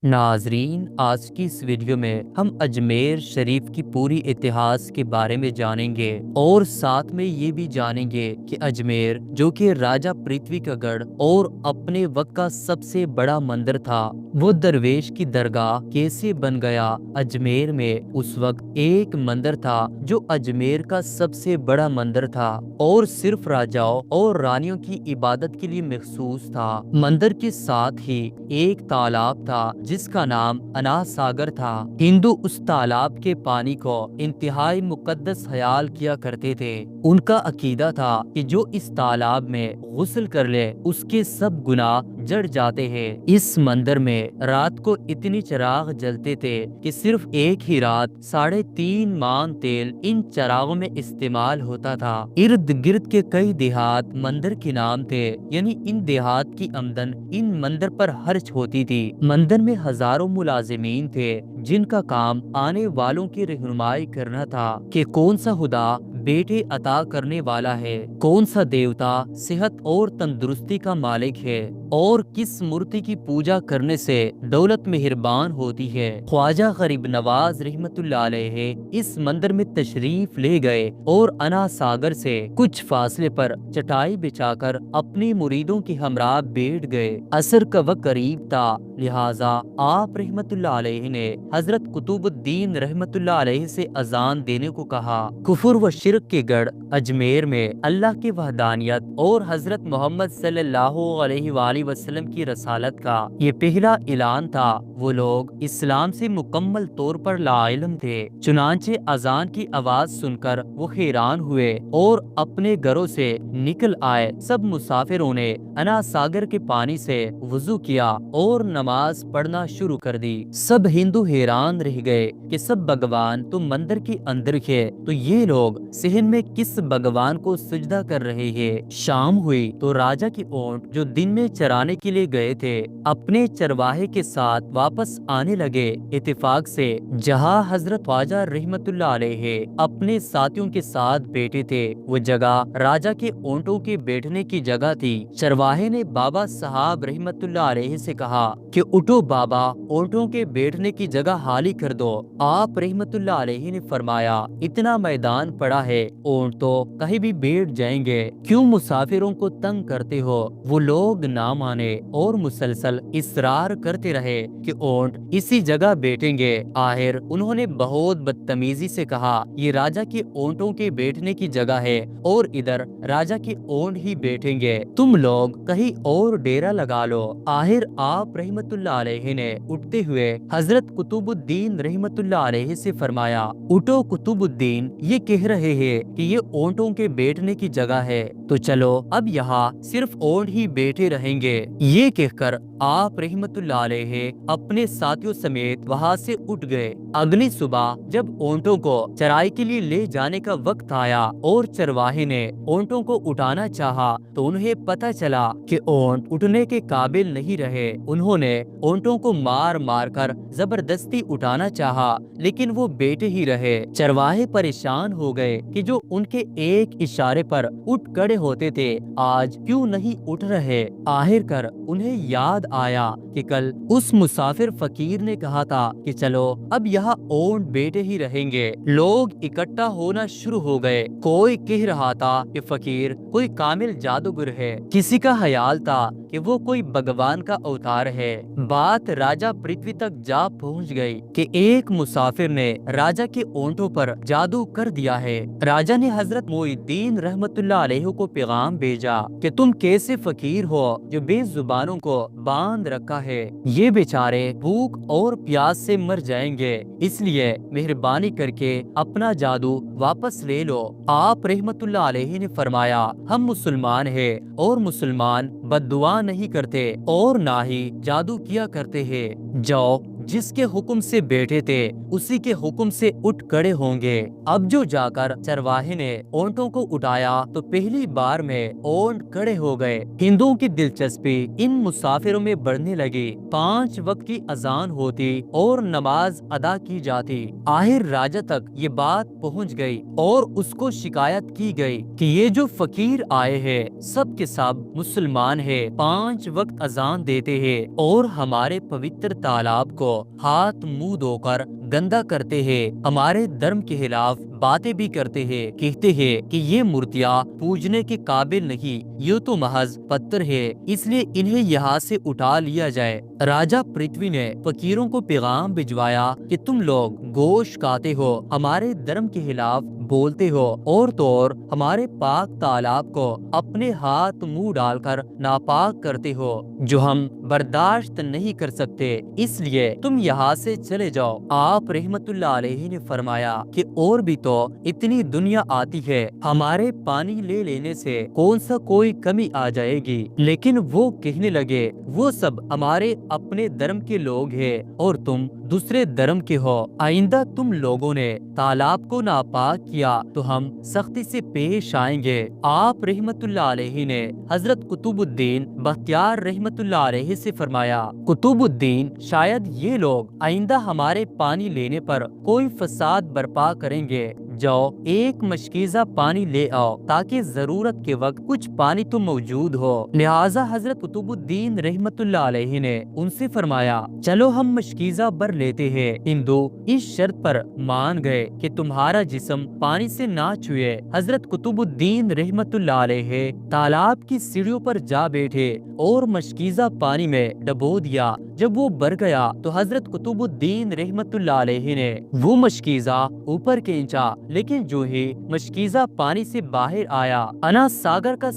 ناظرین، آج کی اس ویڈیو میں ہم اجمیر شریف کی پوری اتہاس کے بارے میں جانیں گے اور ساتھ میں یہ بھی جانیں گے کہ اجمیر جو کہ راجہ پرتھوی کا گڑھ اور اپنے وقت کا سب سے بڑا مندر تھا، وہ درویش کی درگاہ کیسے بن گیا۔ اجمیر میں اس وقت ایک مندر تھا جو اجمیر کا سب سے بڑا مندر تھا اور صرف راجاؤں اور رانیوں کی عبادت کے لیے مخصوص تھا۔ مندر کے ساتھ ہی ایک تالاب تھا جس کا نام انا ساگر تھا۔ ہندو اس تالاب کے پانی کو انتہائی مقدس خیال کیا کرتے تھے۔ ان کا عقیدہ تھا کہ جو اس تالاب میں غسل کر لے اس کے سب گناہ جڑ جاتے ہیں۔ اس مندر میں رات کو اتنی چراغ جلتے تھے کہ صرف ایک ہی رات 3.5 مان تیل ان چراغوں میں استعمال ہوتا تھا۔ ارد گرد کے کئی دیہات مندر کے نام تھے، یعنی ان دیہات کی آمدن ان مندر پر خرچ ہوتی تھی۔ مندر میں ہزاروں ملازمین تھے جن کا کام آنے والوں کی رہنمائی کرنا تھا کہ کون سا خدا بیٹے عطا کرنے والا ہے، کون سا دیوتا صحت اور تندرستی کا مالک ہے اور کس مورتی کی پوجا کرنے سے دولت مہربان ہوتی ہے۔ خواجہ غریب نواز رحمت اللہ علیہ اس مندر میں تشریف لے گئے اور انا ساگر سے کچھ فاصلے پر چٹائی بچھا کر اپنی مریدوں کے ہمراہ بیٹھ گئے۔ عصر کا وقت قریب تھا، لہٰذا آپ رحمت اللہ علیہ نے حضرت قطب الدین رحمت اللہ علیہ سے اذان دینے کو کہا۔ کفر و شرک کے گڑھ اجمیر میں اللہ کی وحدانیت اور حضرت محمد صلی اللہ علیہ وآلہ وسلم کی رسالت کا یہ پہلا اعلان تھا۔ وہ لوگ اسلام سے مکمل طور پر لا علم تھے، چنانچہ اذان کی آواز سن کر وہ حیران ہوئے اور اپنے گھروں سے نکل آئے۔ سب مسافروں نے انا ساگر کے پانی سے وضو کیا اور نماز پڑھنا شروع کر دی۔ سب ہندو حیران رہ گئے کہ سب بھگوان تو مندر کے اندر ہے، تو یہ لوگ صحن میں کس بھگوان کو سجدہ کر رہے ہیں۔ شام ہوئی تو راجہ کی اونٹ جو دن میں چرانے کے لیے گئے تھے اپنے چرواہے کے ساتھ واپس آنے لگے۔ اتفاق سے جہاں حضرت خواجہ رحمت اللہ علیہ اپنے ساتھیوں کے ساتھ بیٹھے تھے وہ جگہ راجہ کے اونٹوں کے بیٹھنے کی جگہ تھی۔ چرواہے نے بابا صاحب رحمت اللہ علیہ سے کہا کہ اٹھو بابا، اونٹوں کے بیٹھنے کی جگہ خالی کر دو۔ آپ رحمت اللہ علیہ نے فرمایا اتنا میدان پڑا ہے، اونٹ تو کہیں بھی بیٹھ جائیں گے، کیوں مسافروں کو تنگ کرتے ہو؟ وہ لوگ نہ مانے اور مسلسل اصرار کرتے رہے کہ اونٹ اسی جگہ بیٹھیں گے۔ آخر انہوں نے بہت بدتمیزی سے کہا یہ راجہ کے اونٹوں کے بیٹھنے کی جگہ ہے اور ادھر راجہ کے اونٹ ہی بیٹھیں گے، تم لوگ کہیں اور ڈیرا لگا لو۔ آخر آپ رحمت اللہ علیہ نے اٹھتے ہوئے حضرت قطب الدین رحمت اللہ علیہ سے فرمایا اٹھو قطب الدین، یہ کہہ رہے ہیں کہ یہ اونٹوں کے بیٹھنے کی جگہ ہے، تو چلو اب یہاں صرف اونٹ ہی بیٹھے رہیں گے۔ یہ کہہ کر آپ رحمت اللہ علیہ اپنے ساتھیوں سمیت وہاں سے اٹھ گئے۔ اگلی صبح جب اونٹوں کو چرائی کے لیے لے جانے کا وقت آیا اور چرواہے نے اونٹوں کو اٹھانا چاہا تو انہیں پتہ چلا کہ اونٹ اٹھنے کے قابل نہیں رہے۔ انہوں نے اونٹوں کو مار مار کر زبردستی اٹھانا چاہا لیکن وہ بیٹھے ہی رہے۔ چرواہے پریشان ہو گئے کہ جو ان کے ایک اشارے پر اٹھ کھڑے ہوتے تھے آج کیوں نہیں اٹھ رہے۔ آخر کر انہیں یاد آیا کہ کل اس مسافر فقیر نے کہا تھا کہ چلو اب یہاں اونٹ بیٹھے ہی رہیں گے۔ لوگ اکٹھا ہونا شروع ہو گئے، کوئی کہہ رہا تھا کہ فقیر کوئی کامل جادوگر ہے، کسی کا خیال تھا کہ وہ کوئی بھگوان کا اوتار ہے۔ بات راجہ پرتھوی تک جا پہنچ گئی کہ ایک مسافر نے راجہ کے اونٹوں پر جادو کر دیا ہے۔ راجہ نے حضرت معین الدین رحمت اللہ علیہ کو پیغام بھیجا کہ تم کیسے فقیر ہو جو بے زبانوں کو باندھ رکھا ہے، یہ بیچارے بھوک اور پیاس سے مر جائیں گے، اس لیے مہربانی کر کے اپنا جادو واپس لے لو۔ آپ رحمت اللہ علیہ نے فرمایا ہم مسلمان ہیں اور مسلمان بد دعا نہیں کرتے اور نہ ہی جادو کیا کرتے ہیں، جاؤ جس کے حکم سے بیٹھے تھے اسی کے حکم سے اٹھ کھڑے ہوں گے۔ اب جو جا کر چرواہے نے اونٹوں کو اٹھایا تو پہلی بار میں اونٹ کھڑے ہو گئے۔ ہندوؤں کی دلچسپی ان مسافروں میں بڑھنے لگی۔ 5 وقت کی اذان ہوتی اور نماز ادا کی جاتی۔ آخر راجا تک یہ بات پہنچ گئی اور اس کو شکایت کی گئی کہ یہ جو فقیر آئے ہیں سب کے سب مسلمان ہیں، 5 وقت اذان دیتے ہیں اور ہمارے پوتر تالاب کو ہاتھ منہ دھو کر گندا کرتے ہیں، ہمارے دھرم کے خلاف باتیں بھی کرتے ہیں، کہتے ہیں کہ یہ مورتیاں پوجنے کے قابل نہیں، یہ تو محض پتھر ہے، اس لیے انہیں یہاں سے اٹھا لیا جائے۔ راجا پرتھوی نے فقیروں کو پیغام بھجوایا کہ تم لوگ گوشت کھاتے ہو، ہمارے دھرم کے خلاف بولتے ہو اور تو اور ہمارے پاک تالاب کو اپنے ہاتھ منہ ڈال کر ناپاک کرتے ہو، جو ہم برداشت نہیں کر سکتے، اس لیے تم یہاں سے چلے جاؤ۔ آپ رحمت اللہ علیہ نے فرمایا کہ اور بھی تو اتنی دنیا آتی ہے، ہمارے پانی لے لینے سے کون سا کوئی کمی آ جائے گی، لیکن وہ کہنے لگے وہ سب ہمارے اپنے دھرم کے لوگ ہیں اور تم دوسرے دھرم کے ہو، آئندہ تم لوگوں نے تالاب کو ناپاک کیا تو ہم سختی سے پیش آئیں گے۔ آپ رحمت اللہ علیہ نے حضرت قطب الدین بختیار رحمت اللہ علیہ سے فرمایا، قطب الدین شاید یہ لوگ آئندہ ہمارے پانی لینے پر کوئی فساد برپا کریں گے، جاؤ ایک مشکیزہ پانی لے آؤ تاکہ ضرورت کے وقت کچھ پانی تو موجود ہو۔ لہٰذا حضرت قطب الدین رحمت اللہ علیہ نے ان سے فرمایا چلو ہم مشکیزہ بھر لیتے ہیں۔ ہندو اس شرط پر مان گئے کہ تمہارا جسم پانی سے نہ چھوئے۔ حضرت قطب الدین رحمت اللہ علیہ تالاب کی سیڑھیوں پر جا بیٹھے اور مشکیزہ پانی میں ڈبو دیا۔ جب وہ بھر گیا تو حضرت قطب الدین رحمت اللہ علیہ نے وہ مشکیزہ اوپر کھینچا، لیکن جو ہی مشکیزہ پانی سے باہر آیا انا ساگر کا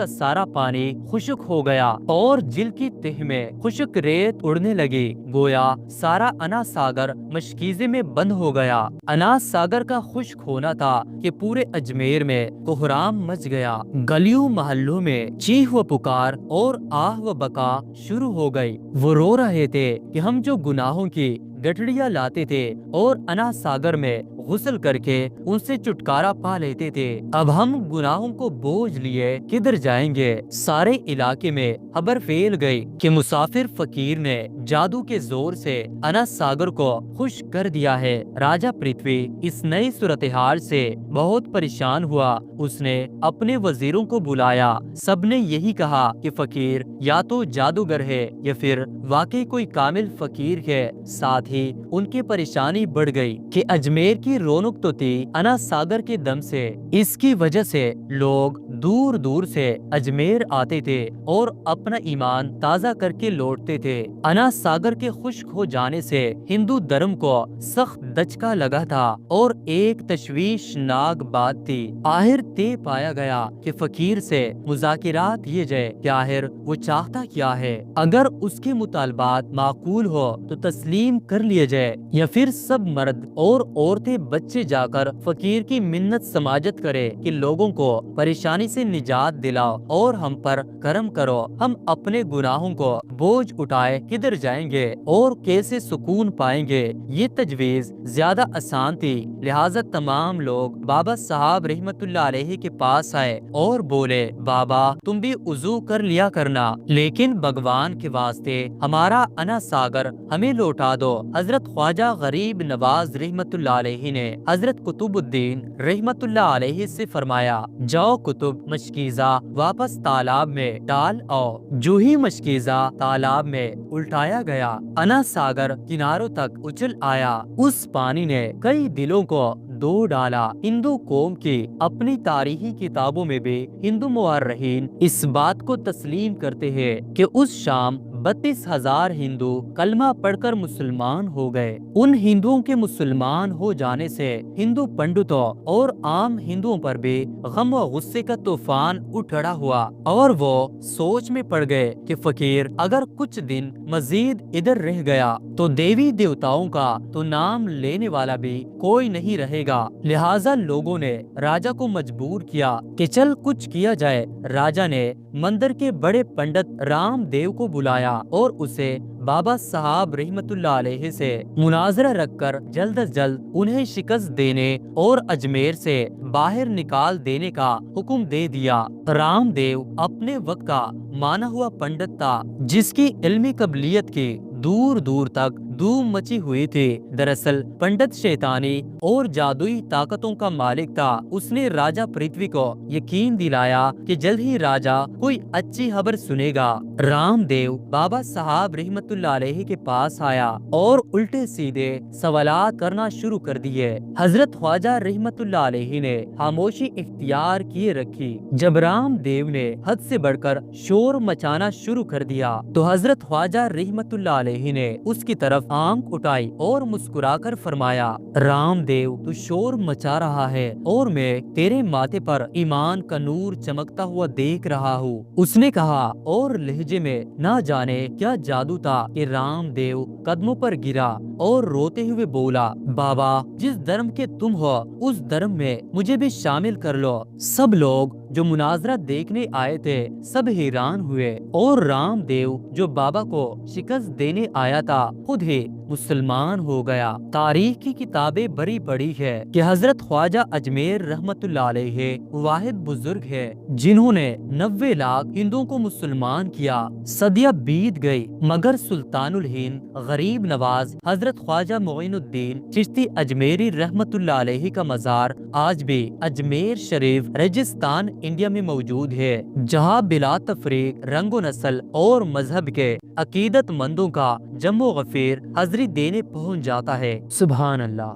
سارا پانی خشک ہو گیا اور جل کی تہ میں خشک ریت اڑنے لگی، گویا سارا انا ساگر مشکیزے میں بند ہو گیا۔ انا ساگر کا خشک ہونا تھا کہ پورے اجمیر میں کوہرام مچ گیا، گلیوں محلوں میں چیخ و پکار اور آہ و بکا شروع ہو گئی۔ وہ رو رہے تھے کہ ہم جو گناہوں کی گٹھڑیاں لاتے تھے اور انا ساگر میں غسل کر کے ان سے چھٹکارا پا لیتے تھے، اب ہم گناہوں کو بوجھ لیے کدھر جائیں گے؟ سارے علاقے میں خبر پھیل گئی کہ مسافر فقیر نے جادو کے زور سے انا ساگر کو خشک کر دیا ہے۔ راجا پرتھوی اس نئی صورتحال سے بہت پریشان ہوا، اس نے اپنے وزیروں کو بلایا، سب نے یہی کہا کہ فقیر یا تو جادوگر ہے یا پھر واقعی کوئی کامل فقیر ہے۔ ساتھ ہی ان کی پریشانی بڑھ گئی کہ اجمیر کی رونق تو تھی انا ساگر کے دم سے، اس کی وجہ سے لوگ دور دور سے اجمیر آتے تھے اور اپنا ایمان تازہ کر کے لوٹتے تھے۔ انا ساگر کے خشک ہو جانے سے ہندو دھرم کو سخت دھچکا لگا تھا اور ایک تشویشناک بات تھی۔ آخر طے پایا گیا کہ فقیر سے مذاکرات کیے جائے کہ آخر وہ چاہتا کیا ہے، اگر اس کے مطالبات معقول ہو تو تسلیم کر لیا جائے، یا پھر سب مرد اور عورتیں بچے جا کر فقیر کی منت سماجت کرے کہ لوگوں کو پریشانی سے نجات دلاؤ اور ہم پر کرم کرو، ہم اپنے گناہوں کو بوجھ اٹھائے کدھر جائیں گے اور کیسے سکون پائیں گے؟ یہ تجویز زیادہ آسان تھی، لہٰذا تمام لوگ بابا صاحب رحمت اللہ علیہ کے پاس آئے اور بولے بابا تم بھی وضو کر لیا کرنا، لیکن بھگوان کے واسطے ہمارا انا ساگر ہمیں لوٹا دو۔ حضرت خواجہ غریب نواز رحمت اللہ علیہ نے حضرت قطب الدین رحمت اللہ علیہ سے فرمایا جاؤ قطب مشکیزہ واپس تالاب میں ڈال آؤ۔ جو ہی مشکیزہ تالاب میں الٹایا گیا انا ساگر کناروں تک اچھل آیا، اس پانی نے کئی دلوں کو دو ڈالا۔ ہندو قوم کی اپنی تاریخی کتابوں میں بھی ہندو مورخین اس بات کو تسلیم کرتے ہیں کہ اس شام 32,000 ہندو کلمہ پڑھ کر مسلمان ہو گئے۔ ان ہندوؤں کے مسلمان ہو جانے سے ہندو پنڈتوں اور عام ہندوؤں پر بھی غم و غصے کا طوفان اٹھڑا ہوا اور وہ سوچ میں پڑ گئے کہ فقیر اگر کچھ دن مزید ادھر رہ گیا تو دیوی دیوتاؤں کا تو نام لینے والا بھی کوئی نہیں رہے گا۔ لہٰذا لوگوں نے راجا کو مجبور کیا کہ چل کچھ کیا جائے۔ راجا نے مندر کے بڑے پنڈت رام دیو کو بلایا اور اسے بابا صاحب رحمت اللہ علیہ سے مناظرہ رکھ کر جلد از جلد انہیں شکست دینے اور اجمیر سے باہر نکال دینے کا حکم دے دیا۔ رام دیو اپنے وقت کا مانا ہوا پنڈت تھا، جس کی علمی قابلیت کی دور دور تک دھوم مچی ہوئی تھی۔ دراصل پنڈت شیطانی اور جادوئی طاقتوں کا مالک تھا۔ اس نے راجا پرتھوی کو یقین دلایا کہ جلد ہی راجا کوئی اچھی خبر سنے گا۔ رام دیو بابا صاحب رحمت اللہ علیہ کے پاس آیا اور الٹے سیدھے سوالات کرنا شروع کر دیے۔ حضرت خواجہ رحمت اللہ علیہ نے خاموشی اختیار کیے رکھی۔ جب رام دیو نے حد سے بڑھ کر شور مچانا شروع کر دیا تو حضرت خواجہ رحمت اللہ علیہ نے اس کی طرف آنکھ اٹھائی اور مسکرا کر فرمایا، رام دیو تو شور مچا رہا ہے اور میں تیرے ماتھے پر ایمان کا نور چمکتا ہوا دیکھ رہا ہوں۔ اس نے کہا اور لہجے میں نہ جانے کیا جادو تھا کہ رام دیو قدموں پر گرا اور روتے ہوئے بولا، بابا جس دھرم کے تم ہو اس دھرم میں مجھے بھی شامل کر لو۔ سب لوگ جو مناظرہ دیکھنے آئے تھے سب حیران ہوئے اور رام دیو جو بابا کو شکست دینے آیا تھا خود ہی مسلمان ہو گیا۔ تاریخ کی کتابیں بڑی پڑھی ہے کہ حضرت خواجہ اجمیر رحمت اللہ علیہ واحد بزرگ ہے جنہوں نے 90 لاکھ ہندوؤں کو مسلمان کیا۔ صدیاں بیت گئی مگر سلطان الہند غریب نواز حضرت خواجہ معین الدین چشتی اجمیری رحمت اللہ علیہ کا مزار آج بھی اجمیر شریف راجستھان انڈیا میں موجود ہے، جہاں بلا تفریق رنگ و نسل اور مذہب کے عقیدت مندوں کا جم و غفیر حاضری دینے پہنچ جاتا ہے۔ سبحان اللہ۔